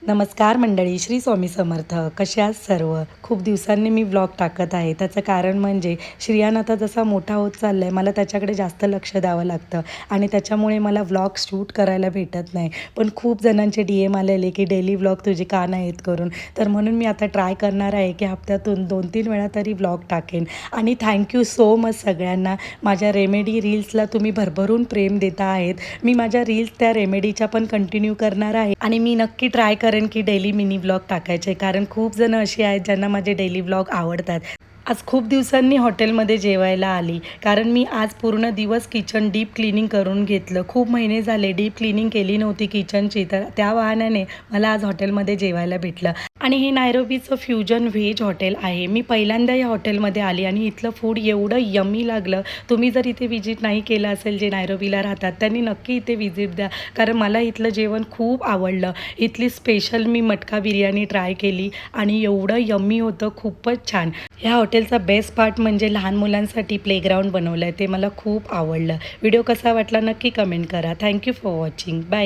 नमस्कार मंडळी, श्री स्वामी समर्थ. कसे आहात सर्व? खूप दिवसांनी मी व्लॉग टाकत आहे. त्याचं कारण म्हणजे श्रियान आता जसा मोठा होत चालला आहे, मला त्याच्याकडे जास्त लक्ष द्यावं लागतं आणि त्याच्यामुळे मला व्लॉग शूट करायला भेटत नाही. पण खूप जणांचे DM आलेले की डेली व्लॉग तुझे का नाही येत करून. तर म्हणून मी आता ट्राय करणार आहे की हप्त्यातून 2-3 वेळा तरी व्लॉग टाकेन. आणि थँक यू सो मच सगळ्यांना. माझ्या रेमेडी रील्सला तुम्ही भरभरून प्रेम देता आहेत. मी माझ्या रील्स त्या रेमेडीच्या पण कंटिन्यू करणार आहे आणि मी नक्की ट्राय करेन की डेली मिनी व्लॉग टाकायचे, कारण खूप जण अशी आहेत ज्यांना माझे डेली व्लॉग आवडतात. आज खूप दिवसांनी हॉटेलमध्ये जेवायला आली, कारण मी आज पूर्ण दिवस किचन डीप क्लिनिंग करून घेतलं. खूप महिने झाले डीप क्लिनिंग केली नव्हती किचनची, तर त्या बहाण्याने मला आज हॉटेलमध्ये जेवायला भेटलं. आणि हे नायरोबीचं फ्युजन व्हेज हॉटेल आहे. मी पहिल्यांदा या हॉटेलमध्ये आली आणि इथलं फूड एवढं यम्मी लागलं. तुम्ही जर इथे व्हिजिट नाही केलं असेल, जे नायरोबीला राहतात त्यांनी नक्की इथे व्हिजिट द्या, कारण मला इथलं जेवण खूप आवडलं. इथली स्पेशल मी मटका बिर्याणी ट्राय केली आणि एवढं यम्मी होतं, खूपच छान. ह्या हॉटेलचा बेस्ट पार्ट म्हणजे लहान मुलांसाठी प्लेग्राऊंड बनवलं आहे, ते मला खूप आवडलं. व्हिडिओ कसा वाटला नक्की कमेंट करा. Thank you for watching. बाय.